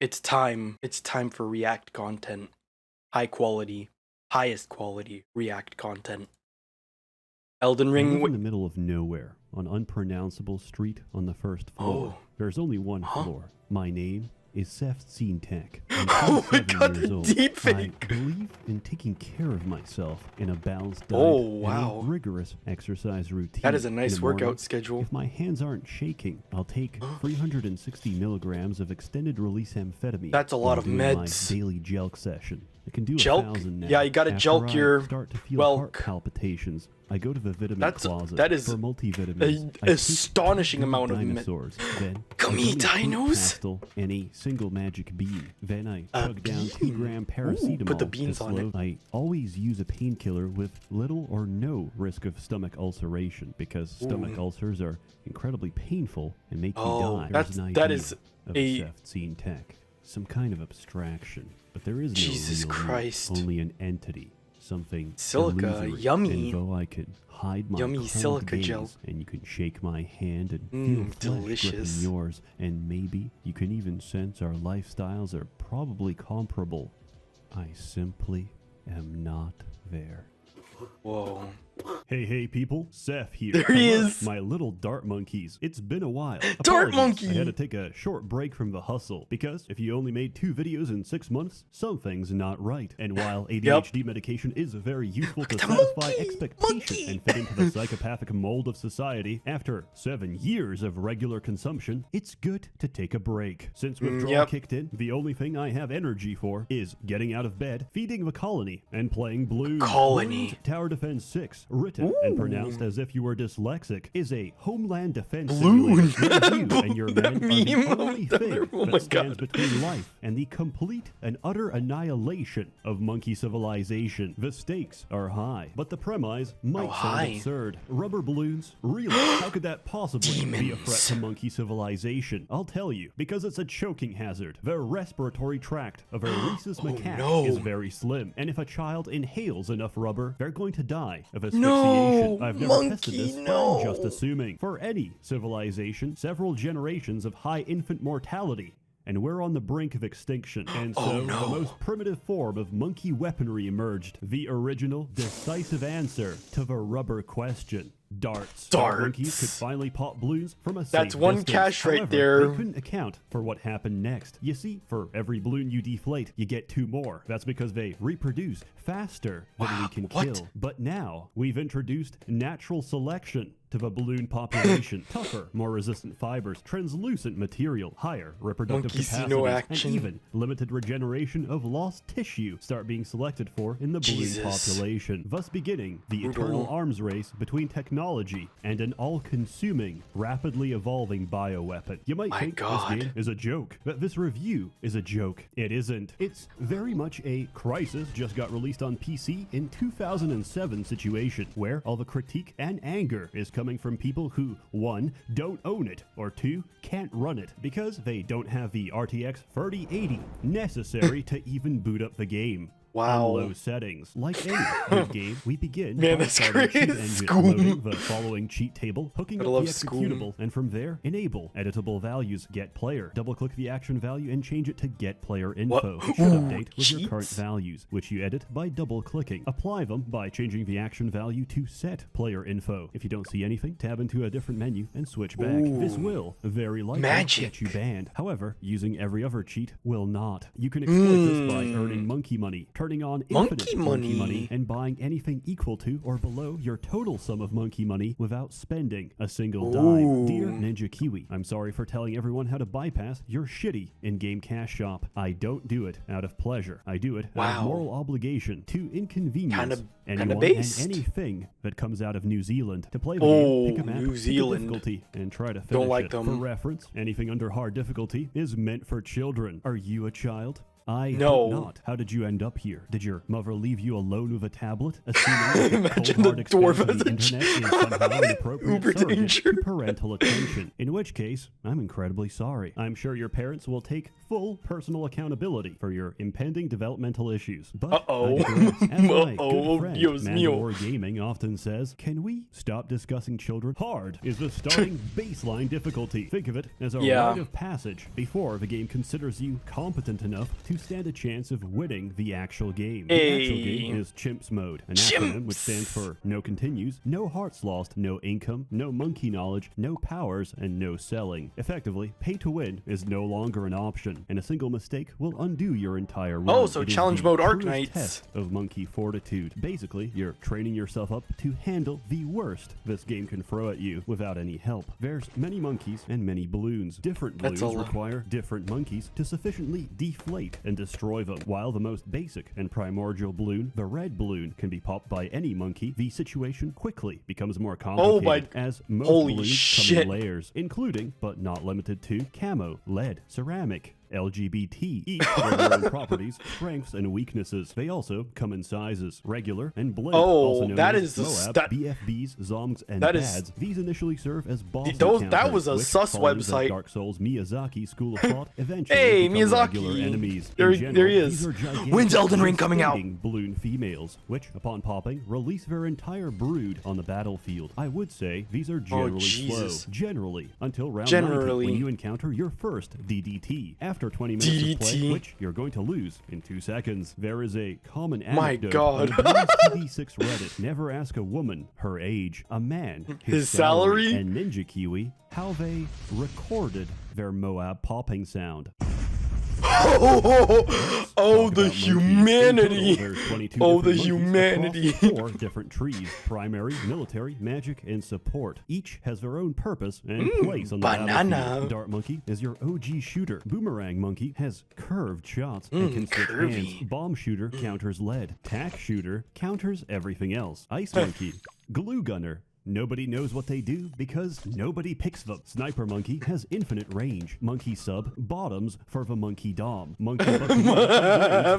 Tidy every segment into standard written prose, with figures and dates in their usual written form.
It's time. It's time for React content. High quality, highest quality React content. Elden I Ring. live in the middle of nowhere, on unpronounceable street on the first floor. There's only one floor. My name is SsethTzeentach. I'm Oh my 27 god, years old. deepfake. I believe in taking care of myself in a balanced diet Oh, wow. and a rigorous exercise routine. That is a in nice the morning. workout schedule. If my hands aren't shaking, I'll take 360 milligrams of extended release amphetamine. That's a lot while of doing meds. My daily jelq session. I can do Jelq? 1,000 now. Yeah, you gotta After jelq I your start to feel whelk. heart palpitations. I go to the vitamin That's- closet that is for multivitamins. an I take astonishing 2 amount of dinosaurs. Then Gummy a gummy fruit dinos? pastel and a single magic bean. Then I A chug down bean? 2-gram Ooh, paracetamol. put the beans to on it. slow. I always use a painkiller with little or no risk of stomach ulceration because stomach ulcers are incredibly painful and make you die. There's an that idea is of a- SsethTzeentach, some kind of abstraction, but there is no Jesus real me, Christ. only an entity, something Silica, illusory. yummy. And though I could hide my Yummy cold silica gaze, gel. and you can shake my hand and feel flesh delicious. gripping yours, and maybe you can even sense our lifestyles are probably comparable. I simply am not there. Whoa. Hey people, Seth here. There he Hello, is. my little dart monkeys. It's been a while. Dart Apologies, monkey. I had to take a short break from the hustle because if you only made 2 videos in 6 months, something's not right. And while ADHD medication is very useful to at the satisfy monkey, expectation monkey. and fit into the psychopathic mold of society, after 7 years of regular consumption, it's good to take a break. Since withdrawal yep. kicked in, the only thing I have energy for is getting out of bed, feeding the colony, and playing Bloons. Colony. Bloons Tower Defense 6, written and pronounced as if you were dyslexic, is a homeland defense Bloon. simulator where you and your men are the meme of only the- thing oh my that stands God. between life and the complete and utter annihilation of monkey civilization. The stakes are high, but the premise might sound high? absurd. Rubber balloons? Really? How could that possibly be a threat Demons. to monkey civilization? I'll tell you, because it's a choking hazard. The respiratory tract of a rhesus macaque no. is very slim, and if a child inhales enough rubber, they're going to die of asphyxiation. No, I've never tested monkey, this, but no. I'm just assuming. For any civilization, several generations of high infant mortality, and we're on the brink of extinction. And so, the most primitive form of monkey weaponry emerged. The original, decisive answer to the rubber question. Darts. Darts. Monkeys could finally pop Bloons from a That's safe one distance. cache right However, there. They couldn't account for what happened next. You see, for every balloon you deflate, you get 2 more. That's because they reproduce faster than we can what? kill. But now, we've introduced natural selection to the balloon population. Tougher, more resistant fibers, translucent material, higher reproductive Monkeys see capacity, no and action. even limited regeneration of lost tissue start being selected for in the balloon Jesus. population, thus beginning the Brutal. eternal arms race between technology and an all-consuming, rapidly evolving bioweapon. You might My think God. this game is a joke, but this review is a joke. It isn't. It's very much a Crisis just got released on PC in 2007 situation, where all the critique and anger is coming from people who, 1, don't own it, or 2, can't run it, because they don't have the RTX 3080 necessary to even boot up the game. Wow. On low settings. Like any good game, we begin Man, by that's starting cheat crazy. engine, School. loading the following cheat table, hooking Gotta up love the school. executable, and from there, enable editable values, get player. Double-click the action value and change it to get player info. It should update with your current cheats? values, which you edit by double-clicking. Apply them by changing the action value to set player info. If you don't see anything, tab into a different menu and switch back. This will very likely Magic. get you banned. However, using every other cheat will not. You can exploit this by earning monkey money, turning on infinite monkey money, and buying anything equal to or below your total sum of monkey money without spending a single dime. Dear Ninja Kiwi, I'm sorry for telling everyone how to bypass your shitty in-game cash shop. I don't do it out of pleasure. I do it out of moral obligation to inconvenience anyone based. and anything that comes out of New Zealand. To play the game, pick a map, New pick a Zealand. difficulty, and try to finish like it. them. For reference, anything under hard difficulty is meant for children. Are you a child? I No. hope not. How did you end up here? Did your mother leave you alone with a tablet? Assuming Imagine the dwarf of as the a internet is somehow an appropriate uber surrogate danger. to parental attention. In which case, I'm incredibly sorry. I'm sure your parents will take full personal accountability for your impending developmental issues. But Uh-oh. I digress. As my Uh-oh, good friend, Dios mío. Mandalore Gaming often says, can we stop discussing children? Hard is the starting baseline difficulty. Think of it as a Yeah. rite of passage before the game considers you competent enough to stand a chance of winning the actual game. The actual Hey. game is Chimps Mode, an acronym which stands for no continues, no hearts lost, no income, no monkey knowledge, no powers, and no selling. Effectively, pay to win is no longer an option, and a single mistake will undo your entire run. Oh, so It is challenge the mode truest Arknights. test of monkey fortitude. Basically, you're training yourself up to handle the worst this game can throw at you without any help. There's many monkeys and many balloons. Different That's balloons a lot. require different monkeys to sufficiently deflate and destroy them. While the most basic and primordial balloon, the red balloon, can be popped by any monkey, the situation quickly becomes more complicated as most holy balloons shit. come in layers, including but not limited to camo, lead, ceramic, LGBT, each with their own properties, strengths, and weaknesses. They also come in sizes, regular and blimp, also known that as is Moab, BFBs, Zongs, and that is- Bads. These initially serve as boss That encounters, was a which, sus following the website. Dark Souls Miyazaki school of thought, eventually Hey, become Miyazaki. regular enemies. In There general, he is. these are gigantic, When's Elden Ring coming out? irritating balloon females, which, upon popping, release their entire brood on the battlefield. I would say these are generally slow. Jesus. Generally, until round 90, Generally. when you encounter your first DDT. After 20 minutes of play, DDT. which you're going to lose in 2 seconds. There is a common My anecdote God. on BTD6 Reddit. Never ask a woman her age, a man His salary? and Ninja Kiwi how they recorded their Moab popping sound. Oh, Talk the about monkeys. humanity. In total, there's 22 Oh, different the monkeys humanity. across 4 different trees: primary, military, magic, and support. Each has their own purpose and place on the banana. battlefield. Dart monkey is your OG shooter. Boomerang monkey has curved shots and can switch curvy. hands. Bomb shooter counters lead. Tack shooter counters everything else. Ice monkey, glue gunner. Nobody knows what they do because nobody picks them. Sniper monkey has infinite range. Monkey sub, bottoms for the monkey dom. Monkey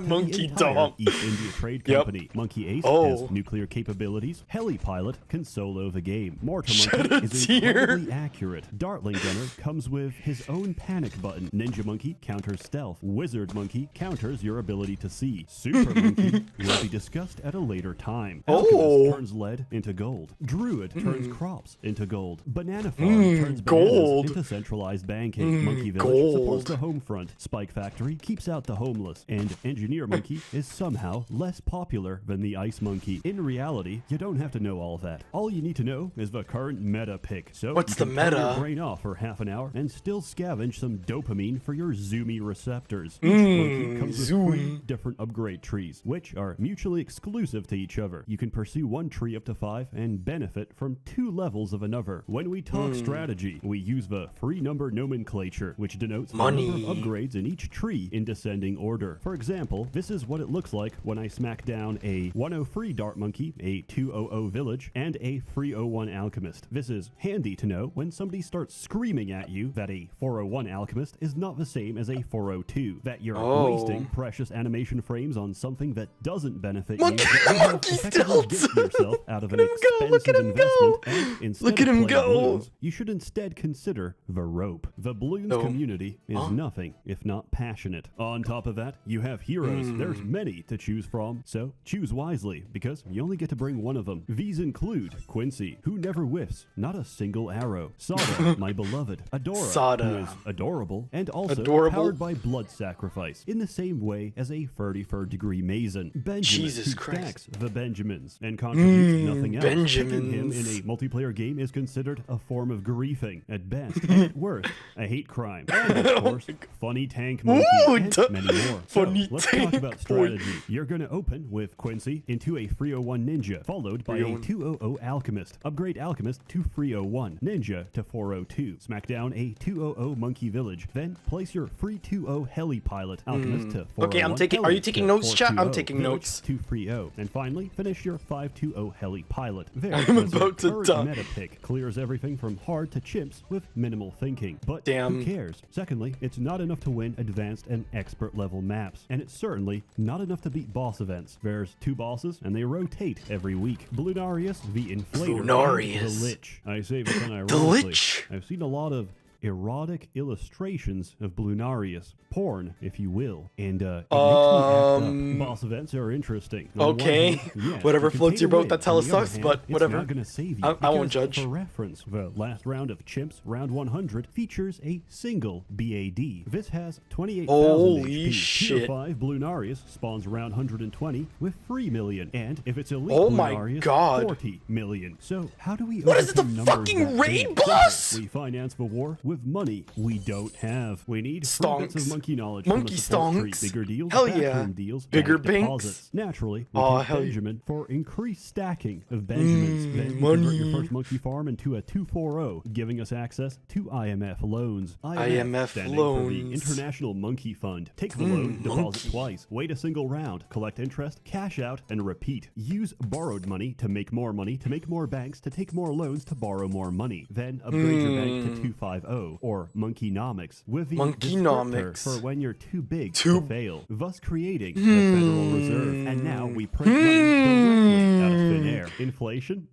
Monkey dom. East India Trade Yep. Company. Monkey ace Oh. has nuclear capabilities. Heli pilot can solo the game. Mortar Shed monkey a is tear. incredibly accurate. Dartling gunner comes with his own panic button. Ninja monkey counters stealth. Wizard monkey counters your ability to see. Super monkey will be discussed at a later time. Alchemist Oh. turns lead into gold. Druid turns crops into gold. Banana farm turns gold. bananas into centralized banking. Monkey village gold. supports the home front. Spike factory keeps out the homeless. And engineer monkey is somehow less popular than the ice monkey. In reality, you don't have to know all that. All you need to know is the current meta pick. So What's you the can turn meta? your brain off for half an hour and still scavenge some dopamine for your zoomy receptors. Each monkey comes with 3 zoomy. different upgrade trees, which are mutually exclusive to each other. You can pursue one tree up to 5 and benefit from 2 levels of another. When we talk strategy, we use the free number nomenclature, which denotes the Money. number of upgrades in each tree in descending order. For example, this is what it looks like when I smack down a 103 Dart Monkey, a 200 Village, and a 301 Alchemist. This is handy to know when somebody starts screaming at you that a 401 Alchemist is not the same as a 402, that you're wasting precious animation frames on something that doesn't benefit you, that you have Monkey effectively stilts. given yourself out of an Look at him go, look at expensive him go. investment, and instead Look at of him playing go. Bloons, you should instead consider the rope. The Bloons Oh. community is nothing if not passionate. On top of that, you have heroes. There's many to choose from, so choose wisely, because you only get to bring one of them. These include Quincy, who never whiffs, not a single arrow. Sada, my beloved. Adora, Sada. who is adorable, and also Adorable? powered by blood sacrifice, in the same way as a 33rd degree Mason. Benjamin, Jesus who Christ. stacks the Benjamins and contributes nothing else. Picking him in Benjamins. a multiplayer game is considered a form of griefing at best, and at worst, a hate crime. And of course, funny tank monkey, Ooh, and many more. funny so let's talk tank about strategy. You're going to open with Quincy into a 301 Ninja, followed by a 301. 200 Alchemist. Upgrade Alchemist to 301, Ninja to 402. Smack down a 200 Monkey Village, then place your 320 Heli Pilot Alchemist to 401. Okay, I'm taking- are Heli you taking to notes, chat? I'm 420, taking Village notes. to 30. And finally, finish your 520 Heli Pilot. There, I'm as your about to current die. meta pick clears everything from hard to chimps with minimal thinking. But who cares? Secondly, it's not enough to win advanced and expert level maps, and it's certainly not enough to beat boss events. There's 2 bosses, and they rotate every week. Bloonarius, the Inflator, and the Lich. I say this unironically. The Lich. I've seen a lot of erotic illustrations of Bloonarius, porn, if you will, and it makes me act up. Boss events are interesting. Okay, hand, yes, whatever you floats your boat. That hella sucks, hand, but whatever. It's not gonna save you I won't judge. For reference, the last round of Chimps, round 100, features a single BAD. This has 28,000 Holy HP. shit. Tier 5 Bloonarius spawns round 120 with 3 million, and if it's elite Oh my Bloonarius, God. 40 million. So how do we What is it, the overcome numbers fucking that raid big? boss? We finance the war with money we don't have. We need free bits Stonks. of monkey knowledge. Monkey from the support stonks. tree. Bigger deals, Hell backroom yeah. deals, Bigger bank banks. deposits. Naturally, we Aw, take hell yeah. Benjamin for increased stacking of Benjamins. Then you convert your first monkey farm into a 240, giving us access to IMF loans. IMF standing loans. for the International Monkey Fund. Take the loan, deposit twice, wait a single round, collect interest, cash out, and repeat. Use borrowed money to make more banks, to take more loans, to borrow more money. Then upgrade your bank to 250, or Monkeynomics, with the descriptor for when you're too big to fail, thus creating the Federal Reserve. And now we print money directly out of thin air. Inflation?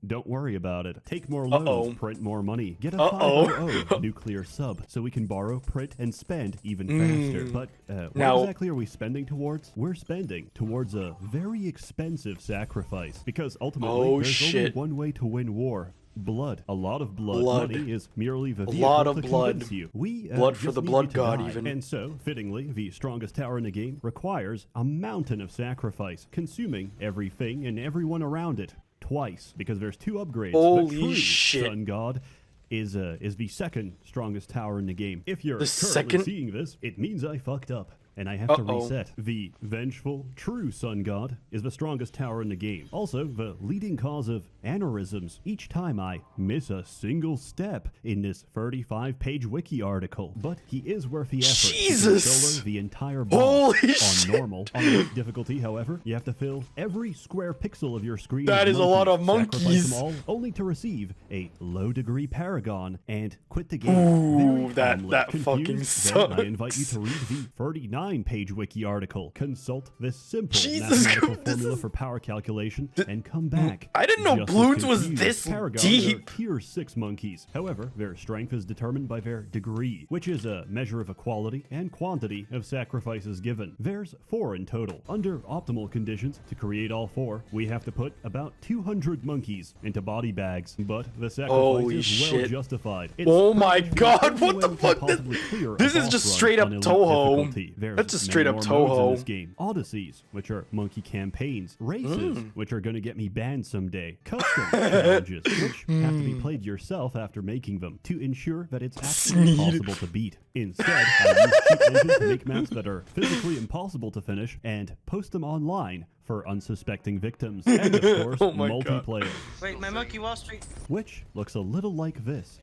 Don't worry about it. Take more loans, print more money, get a 500 nuclear sub so we can borrow, print, and spend even faster. But what exactly are we spending towards? We're spending towards a very expensive sacrifice, because ultimately there's only one way to win war. Blood. A lot of blood. Money is merely the vehicle to convince you. Blood for the blood god, even. And so, fittingly, the strongest tower in the game requires a mountain of sacrifice, consuming everything and everyone around it twice, because there's 2 upgrades. Holy the true shit. Sun God is the second strongest tower in the game. If you're currently second? seeing this, it means I fucked up. And I have to reset. The vengeful, true Sun God is the strongest tower in the game. Also, the leading cause of aneurysms each time I miss a single step in this 35-page wiki article. But he is worth the effort. Jesus! Solo the entire boss Holy on shit. normal. On elite difficulty, however, you have to fill every square pixel of your screen. That is a lot of monkeys. Sacrifice them all, only to receive a low-degree Paragon and quit the game. Ooh, Very that confused. fucking Then sucks. I invite you to read the 39-page wiki article. Consult this simple Jesus mathematical Christ, formula for power calculation and come back. I didn't know just as Bloons was confused. this Paragons deep. are tier 6 monkeys. However, their strength is determined by their degree, which is a measure of equality and quantity of sacrifices given. There's 4 in total. Under optimal conditions, to create all 4, we have to put about 200 monkeys into body bags, but the sacrifice Holy is well shit. justified. Oh my pretty much God, the what only the way to fuck? possibly clear a This is boss just run straight up on elite Toho. difficulty. There's That's just many straight up more modes in Toho. this game. Odysseys, which are monkey campaigns. Races, which are gonna get me banned someday. Custom challenges, which have to be played yourself after making them to ensure that it's actually Sneed. possible to beat. Instead, I use cheat engines to make maps that are physically impossible to finish and post them online for unsuspecting victims. And of course, Oh my God. multiplayer, Wait, my Monkey Wall Street. which looks a little like this.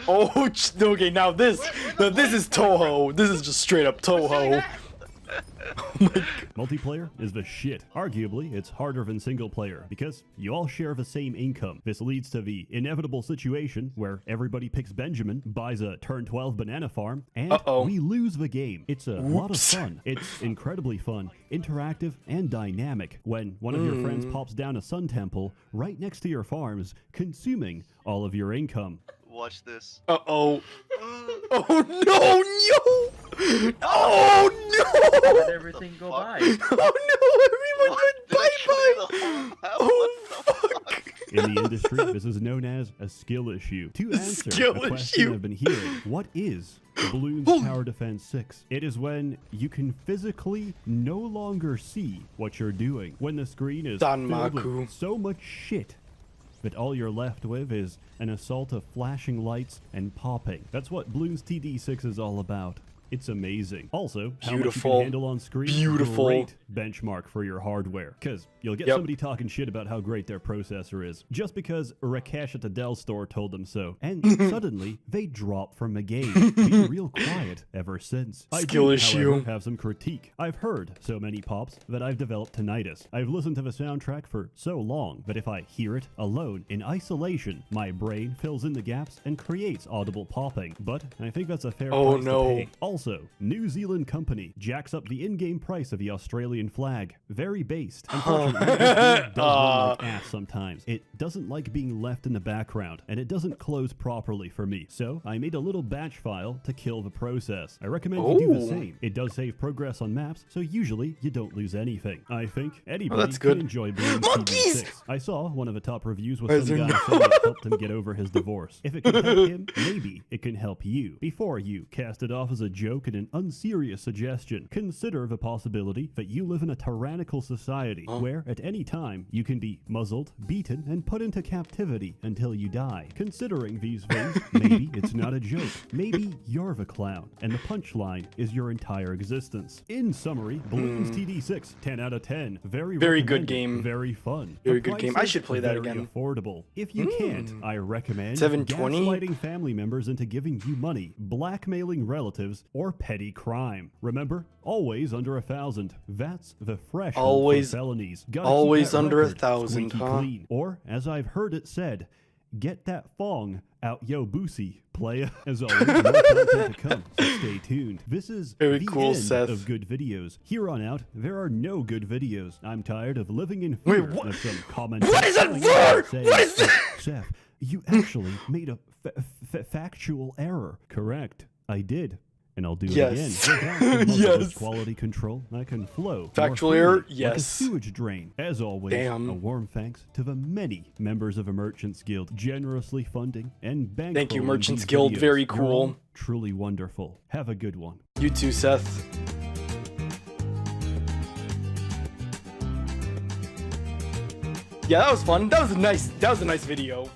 Okay, now this is Toho. This is just straight up Toho. Multiplayer is the shit. Arguably, it's harder than single player because you all share the same income. This leads to the inevitable situation where everybody picks Benjamin, buys a turn 12 banana farm, and we lose the game. It's a lot of fun. It's incredibly fun, interactive, and dynamic when one of your friends pops down a sun temple right next to your farms, consuming all of your income. Watch this. Oh no! Oh no! Let everything go by. Oh no! Everyone went bye bye! Oh fuck! In the industry, this is known as a skill issue. To answer Skill a question issue. I've been hearing, what is Bloons Tower Defense 6? It is when you can physically no longer see what you're doing. When the screen is filled Danmaku. with so much shit that all you're left with is an assault of flashing lights and popping. That's what Bloons TD6 is all about. It's amazing. Also, how much you Beautiful. can handle on screen. Beautiful. Great benchmark for your hardware. Because you'll get somebody talking shit about how great their processor is just because Rakesh at the Dell store told them so. And suddenly, they drop from the game. Been real quiet ever since. Skill I do, issue. however, have some critique. I've heard so many pops that I've developed tinnitus. I've listened to the soundtrack for so long that if I hear it alone in isolation, my brain fills in the gaps and creates audible popping. But I think that's a fair price to pay. Also, New Zealand company jacks up the in-game price of the Australian flag. Very based. Unfortunately, this game does run like ass sometimes. It doesn't like being left in the background, and it doesn't close properly for me. So I made a little batch file to kill the process. I recommend you do the same. It does save progress on maps, so usually you don't lose anything. I think anybody can enjoy Bloons BTD6. I saw one of the top reviews with some guy saying it helped him get over his divorce. If it can help him, maybe it can help you. Before you cast it off as a joke and an unserious suggestion, consider the possibility that you live in a tyrannical society where at any time you can be muzzled, beaten, and put into captivity until you die. Considering these things, maybe it's not a joke. Maybe you're the clown, and the punchline is your entire existence. In summary, Bloons TD6, 10 out of 10. Very good game. Very fun. Very good game. I should play that again. Affordable. If you can't, I recommend 720? gaslighting family members into giving you money, blackmailing relatives, or petty crime. Remember, always under 1,000. That's the threshold Always- for felonies. Gotta always keep that under record 1,000, squeaky huh? clean. Or, as I've heard it said, get that thong out yo boosie, playa. As always, more content to come, so stay tuned. This is Very the cool, end Seth. of good videos. Here on out, there are no good videos. I'm tired of living in Wait, fear what? of some comments. What is that word? What is that? Seth, you actually made a factual error. Correct. I did. And I'll do it again. Without the muzzle's quality control, I can flow Factual more error? freely, like a Yes. sewage drain. As always, Damn. a warm thanks to the many members of the Merchants Guild generously funding and bankrolling Thank you, Merchants these Guild. videos. Very You're cool. all truly wonderful. Have a good one. You too, Seth. Yeah, that was fun. That was a nice video.